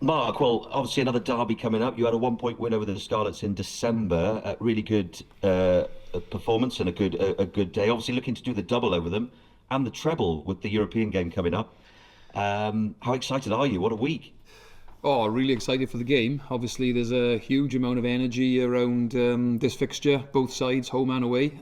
Mark, well, obviously another derby coming up. You had a 1 point win over the Scarlets in December. A really good performance and a good day. Obviously looking to do the double over them and the treble with the European game coming up. How excited are you? What a week! Oh, really excited for the game. Obviously, there's a huge amount of energy around this fixture, both sides, home and away.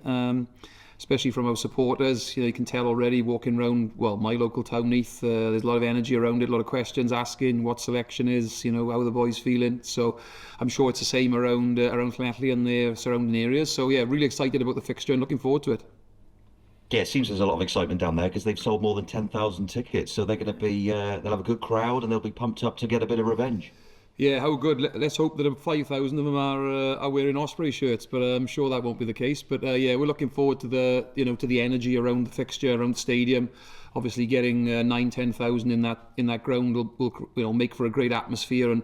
Especially from our supporters, you can tell already walking around, well, my local town, Neath, there's a lot of energy around it, a lot of questions asking what selection is, how the boys feeling. So I'm sure it's the same around Llanelli and the surrounding areas. So yeah, really excited about the fixture and looking forward to it. Yeah, it seems there's a lot of excitement down there because they've sold more than 10,000 tickets. So they're going to be, they'll have a good crowd and they'll be pumped up to get a bit of revenge. Yeah, how good. Let's hope that 5,000 of them are wearing Osprey shirts, but I'm sure that won't be the case. But yeah, we're looking forward to the energy around the fixture, around the stadium. Obviously, getting 10,000 in that ground will make for a great atmosphere, and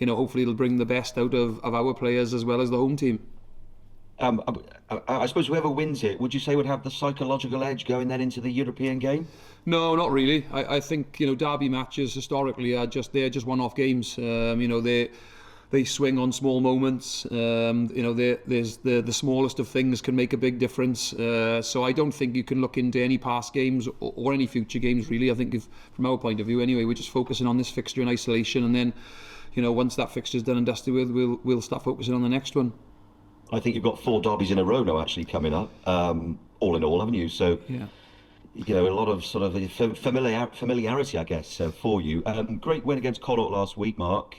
hopefully it'll bring the best out of our players as well as the home team. I suppose whoever wins it, would you say would have the psychological edge going then into the European game? No, not really. I think derby matches historically are just one-off games. They swing on small moments. There's the smallest of things can make a big difference. So I don't think you can look into any past games or any future games really. I think from our point of view anyway, we're just focusing on this fixture in isolation, and then once that fixture's done and dusted with, we'll start focusing on the next one. I think you've got 4 derbies in a row now actually coming up, all in all, haven't you? So, yeah. A lot of sort of familiarity, I guess, for you. Great win against Connacht last week, Mark,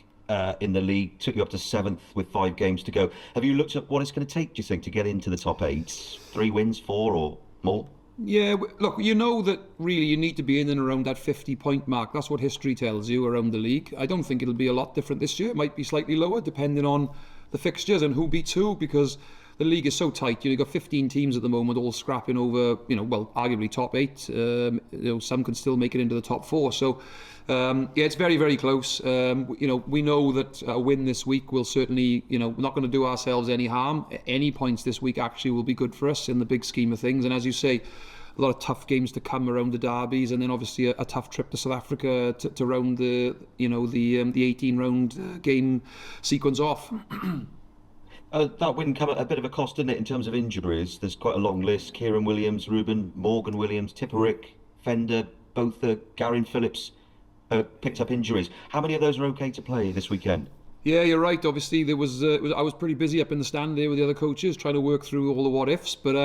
in the league. Took you up to 7th with 5 games to go. Have you looked at what it's going to take, do you think, to get into the top 8? 3 wins, 4 or more? Yeah, look, that really you need to be in and around that 50-point mark. That's what history tells you around the league. I don't think it'll be a lot different this year. It might be slightly lower, depending on the fixtures and who beats who, because the league is so tight. You've got 15 teams at the moment all scrapping over, arguably top 8. Some can still make it into the top 4. So, yeah, it's very, very close. We know that a win this week will certainly, we're not going to do ourselves any harm. Any points this week actually will be good for us in the big scheme of things. And as you say, a lot of tough games to come around the derbies, and then obviously a tough trip to South Africa to round the 18-round game sequence off. That win come at a bit of a cost, didn't it, in terms of injuries? There's quite a long list. Kieran Williams, Ruben, Morgan Williams, Tipperick, Fender, both Garin Phillips picked up injuries. How many of those are okay to play this weekend? Yeah, you're right. Obviously, I was pretty busy up in the stand there with the other coaches trying to work through all the what-ifs, but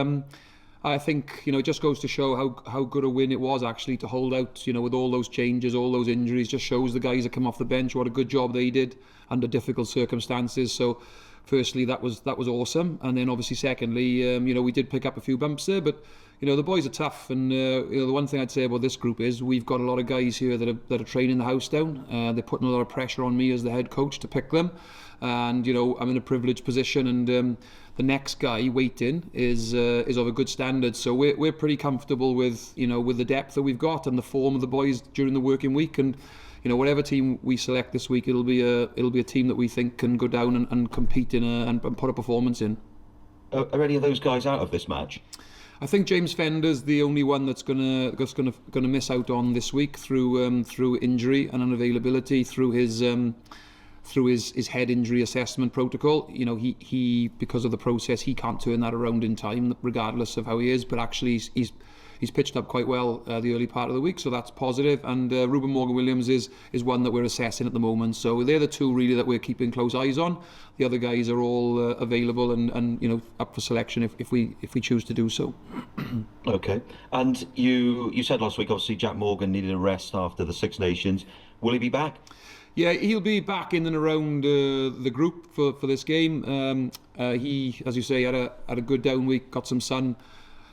I think it just goes to show how good a win it was actually to hold out, with all those changes, all those injuries. Just shows the guys that come off the bench what a good job they did under difficult circumstances. So firstly, that was awesome, and then obviously secondly, we did pick up a few bumps there, but the boys are tough, and the one thing I'd say about this group is we've got a lot of guys here that are training the house down. They're putting a lot of pressure on me as the head coach to pick them, and I'm in a privileged position, and the next guy waiting is of a good standard. So we're pretty comfortable with with the depth that we've got and the form of the boys during the working week, and whatever team we select this week, it'll be a team that we think can go down and compete and put a performance in. Are any of those guys out of this match? I think James Fender's the only one that's gonna miss out on this week through injury and unavailability, through his head injury assessment protocol. He because of the process, he can't turn that around in time, regardless of how he is. But actually, he's pitched up quite well the early part of the week, so that's positive. And Ruben Morgan Williams is one that we're assessing at the moment. So they're the two really that we're keeping close eyes on. The other guys are all available and up for selection if we choose to do so. Okay. And you said last week, obviously, Jack Morgan needed a rest after the Six Nations. Will he be back? Yeah, he'll be back in and around the group for this game. He, as you say, had a good down week, got some sun,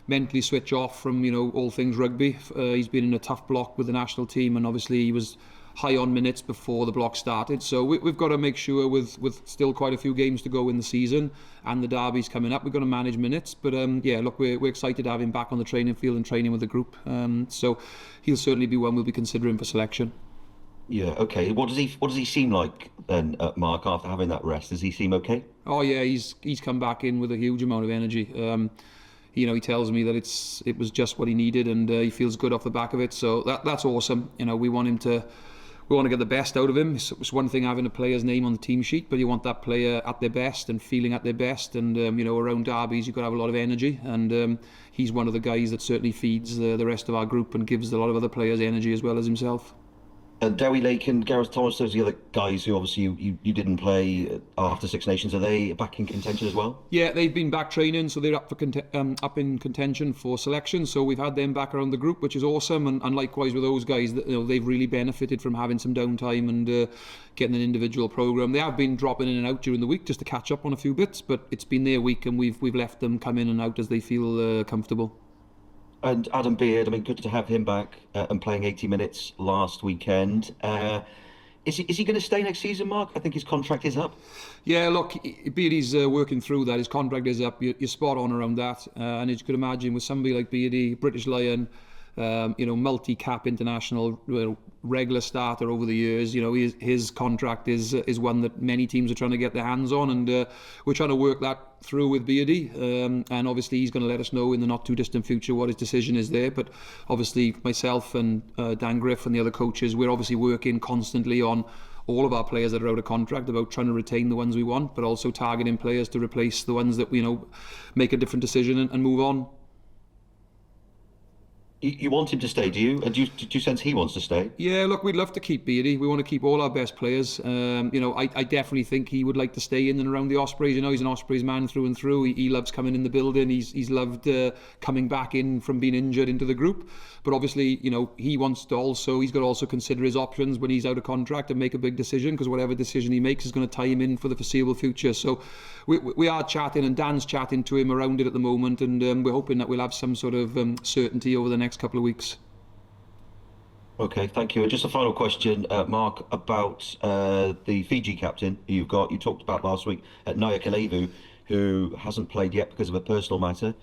mentally switch off from all things rugby. He's been in a tough block with the national team, and obviously he was high on minutes before the block started. So we've got to make sure with still quite a few games to go in the season and the derbies coming up, we've got to manage minutes. But yeah, look, we're excited to have him back on the training field and training with the group. So he'll certainly be one we'll be considering for selection. Yeah, okay. What does he seem like then, Mark, after having that rest? Does he seem okay? Oh yeah, he's come back in with a huge amount of energy. He tells me that it was just what he needed, and he feels good off the back of it. So that's awesome. We want him we want to get the best out of him. It's one thing having a player's name on the team sheet, but you want that player at their best and feeling at their best. And around derbies, you've got to have a lot of energy. And he's one of the guys that certainly feeds the rest of our group and gives a lot of other players energy as well as himself. And Dewi Lake and Gareth Thomas, those are the other guys who obviously you didn't play after Six Nations. Are they back in contention as well? Yeah, they've been back training, so they're up in contention for selection. So we've had them back around the group, which is awesome. And likewise with those guys, they've really benefited from having some downtime and getting an individual program. They have been dropping in and out during the week just to catch up on a few bits, but it's been their week, and we've left them come in and out as they feel comfortable. And Adam Beard, I mean, good to have him back and playing 80 minutes last weekend. Is he going to stay next season, Mark? I think his contract is up. Yeah, look, Beardy's working through that. His contract is up. You're spot on around that. And as you could imagine, with somebody like Beardy, British Lion, multi-cap international, regular starter over the years, his contract is one that many teams are trying to get their hands on, and we're trying to work that through with Beardy, and obviously he's going to let us know in the not too distant future what his decision is there. But obviously myself and Dan Griff and the other coaches, we're obviously working constantly on all of our players that are out of contract, about trying to retain the ones we want, but also targeting players to replace the ones that make a different decision and move on. You want him to stay, do you? And do you sense he wants to stay? Yeah, look, we'd love to keep Beardy. We want to keep all our best players. I definitely think he would like to stay in and around the Ospreys. He's an Ospreys man through and through. He loves coming in the building. He's loved coming back in from being injured into the group. But obviously, he wants to he's got to also consider his options when he's out of contract and make a big decision, because whatever decision he makes is going to tie him in for the foreseeable future. So we are chatting, and Dan's chatting to him around it at the moment, and we're hoping that we'll have some sort of certainty over the next couple of weeks. Okay, thank you. And just a final question, Mark, about the Fiji captain who you've got. You talked about last week, Naya Kalevu, who hasn't played yet because of a personal matter.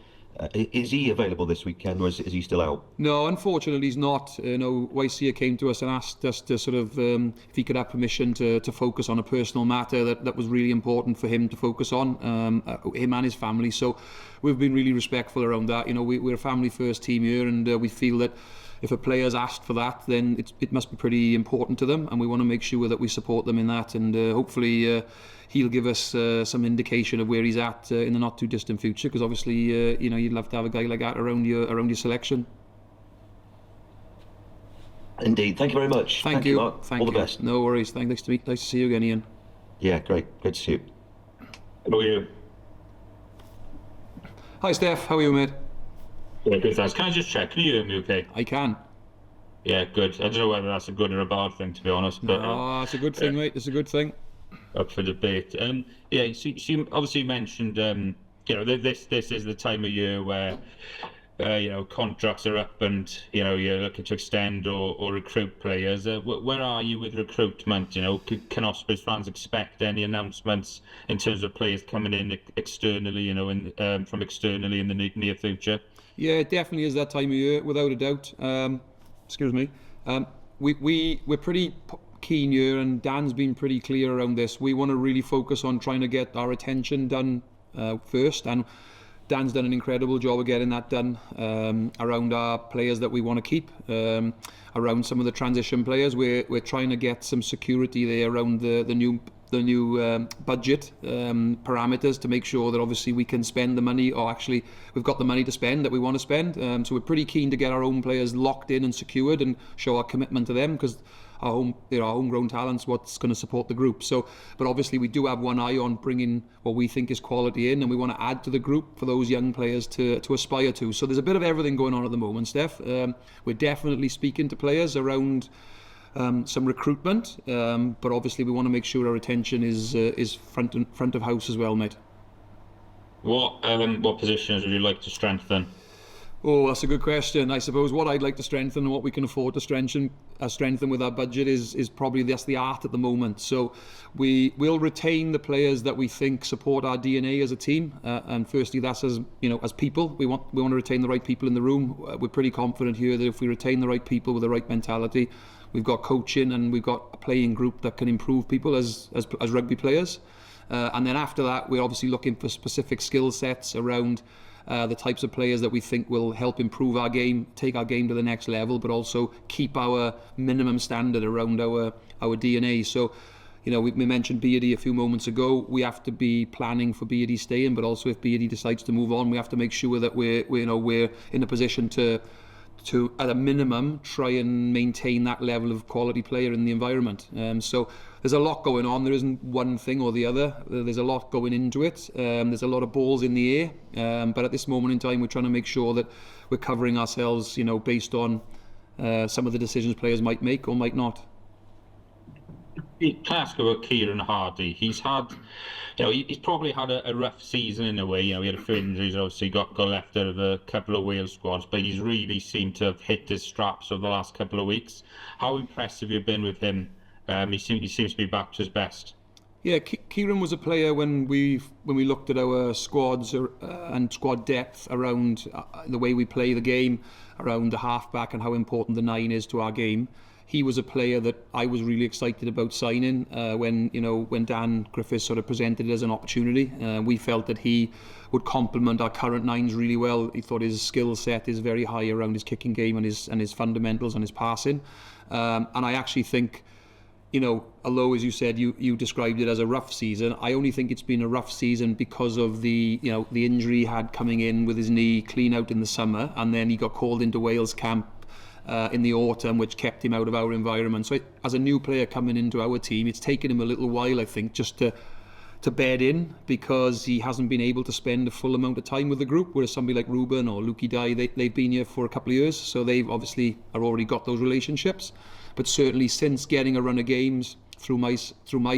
Is he available this weekend, or is he still out? No, unfortunately he's not. Waisia came to us and asked us to sort of if he could have permission to focus on a personal matter that was really important for him to focus on, him and his family. So we've been really respectful around that. We're a family first team here, and we feel that if a player's asked for that, then it must be pretty important to them, and we want to make sure that we support them in that, and hopefully he'll give us some indication of where he's at in the not too distant future, because obviously you'd love to have a guy like that around your selection. Indeed. Thank you very much. Thank you, Mark. All the best. No worries. Nice to see you again, Ian. Yeah, great to see you. How are you? Hi Steph, how are you, mate? Yeah, good, thanks. Can I just check? Can you hear me okay? I can. Yeah, good. I don't know whether that's a good or a bad thing, to be honest. But it's a good thing, mate. It's a good thing. Up for debate. Yeah, so you obviously mentioned, this is the time of year where, contracts are up and, you're looking to extend or recruit players. Where are you with recruitment? Can Ospreys fans expect any announcements in terms of players coming in externally, from externally in the near future? Yeah, it definitely is that time of year, without a doubt. Excuse me. We're pretty keen here, and Dan's been pretty clear around this. We want to really focus on trying to get our retention done first, and Dan's done an incredible job of getting that done around our players that we want to keep, around some of the transition players. We're trying to get some security there around the new budget parameters to make sure that obviously we can spend the money, or actually we've got the money to spend that we want to spend. So we're pretty keen to get our own players locked in and secured and show our commitment to them, because our homegrown talent's what's going to support the group. So, but obviously we do have one eye on bringing what we think is quality in, and we want to add to the group for those young players to aspire to. So there's a bit of everything going on at the moment, Steph. We're definitely speaking to players around some recruitment, but obviously we want to make sure our retention is front of house as well, mate. What positions would you like to strengthen? Oh, that's a good question. I suppose what I'd like to strengthen and what we can afford to strengthen with our budget is probably that's the art at the moment. So we'll retain the players that we think support our DNA as a team, and firstly that's as people. We want to retain the right people in the room. We're pretty confident here that if we retain the right people with the right mentality, we've got coaching and we've got a playing group that can improve people as rugby players. And then after that, we're obviously looking for specific skill sets around the types of players that we think will help improve our game, take our game to the next level, but also keep our minimum standard around our DNA. So, you know, we mentioned Beardy a few moments ago. We have to be planning for Beardy staying, but also if Beardy decides to move on, we have to make sure that we're in a position to at a minimum try and maintain that level of quality player in the environment. So there's a lot going on. There isn't one thing or the other. There's a lot going into it. There's a lot of balls in the air. But at this moment in time, we're trying to make sure that we're covering ourselves, you know, based on some of the decisions players might make or might not. Can I ask about Kieran Hardy? He's had, you know, he's probably had a rough season in a way. You know, he had a few injuries, obviously got left out of a couple of Wales squads, but he's really seemed to have hit his straps over the last couple of weeks. How impressed have you been with him? He seems to be back to his best. Yeah, Kieran was a player when we looked at our squads and squad depth around the way we play the game, around the halfback and how important the 9 is to our game. He was a player that I was really excited about signing when Dan Griffiths sort of presented it as an opportunity. We felt that he would complement our current 9s really well. He thought his skill set is very high around his kicking game and his fundamentals and his passing. And I actually think, you know, although as you said, you described it as a rough season, I only think it's been a rough season because of the injury he had coming in with his knee clean out in the summer, and then he got called into Wales camp in the autumn, which kept him out of our environment. So as a new player coming into our team, it's taken him a little while, I think, just to bed in, because he hasn't been able to spend a full amount of time with the group, whereas somebody like Ruben or Lukey Dye, they've been here for a couple of years, so they've obviously already got those relationships. But certainly since getting a run of games through my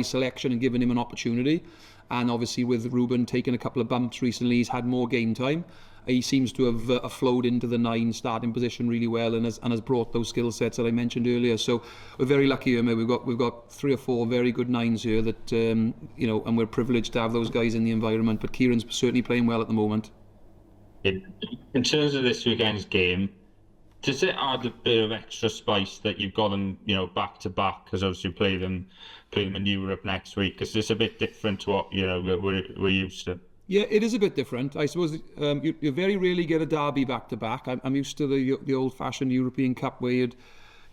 selection and giving him an opportunity, and obviously with Ruben taking a couple of bumps recently, he's had more game time. He seems to have flowed into the 9 starting position really well, and has brought those skill sets that I mentioned earlier. So we're very lucky here, mate. We've got 3 or 4 very good 9s here that and we're privileged to have those guys in the environment. But Kieran's certainly playing well at the moment. In terms of this weekend's game, does it add a bit of extra spice that you've got them, back to back? Because obviously you play them in Europe next week. Because it's a bit different to what we're used to. Yeah, it is a bit different. I suppose you very rarely get a derby back to back. I'm used to the old-fashioned European Cup where you'd,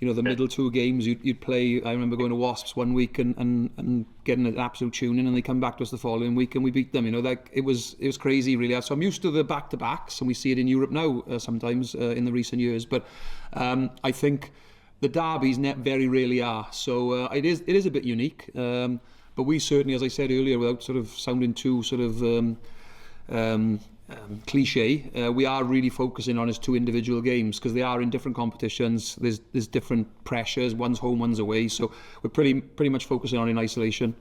the middle 2 games you'd play. I remember going to Wasps one week and getting an absolute tune-in, and they come back to us the following week and we beat them. It was crazy, really. So I'm used to the back-to-backs, and we see it in Europe now sometimes in the recent years. But I think the derbies very rarely are. So it is a bit unique. But we certainly, as I said earlier, without sort of sounding too sort of cliche, we are really focusing on his 2 individual games, because they are in different competitions. There's different pressures. One's home, one's away. So we're pretty much focusing on in isolation.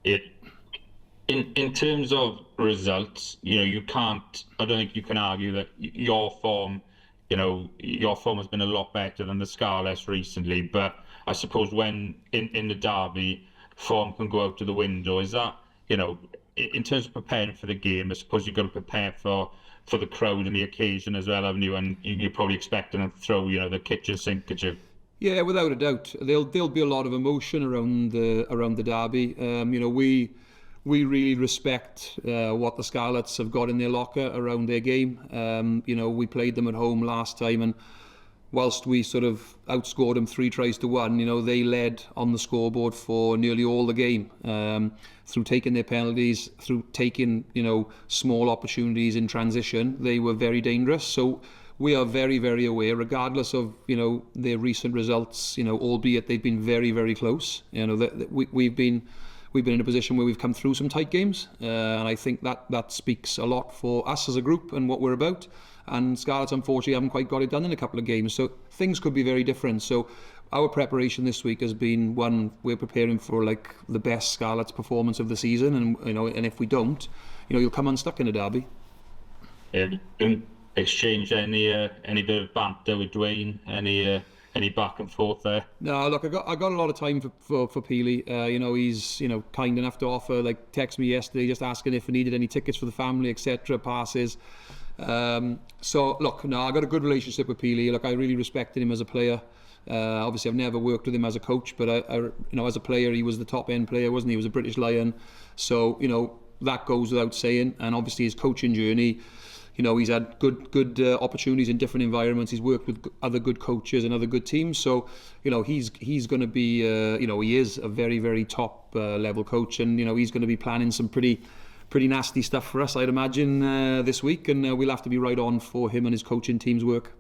In terms of results, you can't. I don't think you can argue that your form has been a lot better than the Scarlets recently. But I suppose when in the derby, form can go out to the window. Is that, in terms of preparing for the game, I suppose you've got to prepare for the crowd and the occasion as well, haven't you? And you're probably expecting them to throw, the kitchen sink at you. Yeah, without a doubt. There'll be a lot of emotion around the derby. We really respect what the Scarlets have got in their locker around their game. We played them at home last time, and whilst we sort of outscored them 3 tries to 1, they led on the scoreboard for nearly all the game, through taking their penalties, through taking, small opportunities in transition. They were very dangerous. So we are very, very aware, regardless of, their recent results, albeit they've been very, very close. We've been in a position where we've come through some tight games, and I think that speaks a lot for us as a group and what we're about. And Scarlets, unfortunately, haven't quite got it done in a couple of games, so things could be very different. So our preparation this week has been, one, we're preparing for like the best Scarlets performance of the season, and and if we don't, you'll come unstuck in a derby. Exchange any bit of banter with Dwayne, any back and forth there? No, look, I got a lot of time for Peely. He's kind enough to offer, text me yesterday just asking if we needed any tickets for the family, etc., passes. So look, no, I got a good relationship with Peely. Look, I really respected him as a player. Obviously, I've never worked with him as a coach, but I as a player, he was the top end player, wasn't he? He was a British Lion, so that goes without saying. And obviously, his coaching journey, he's had good opportunities in different environments. He's worked with other good coaches and other good teams. So, he's going to be, he is a very, very top level coach, and he's going to be planning some pretty nasty stuff for us, I'd imagine, this week, and we'll have to be right on for him and his coaching team's work.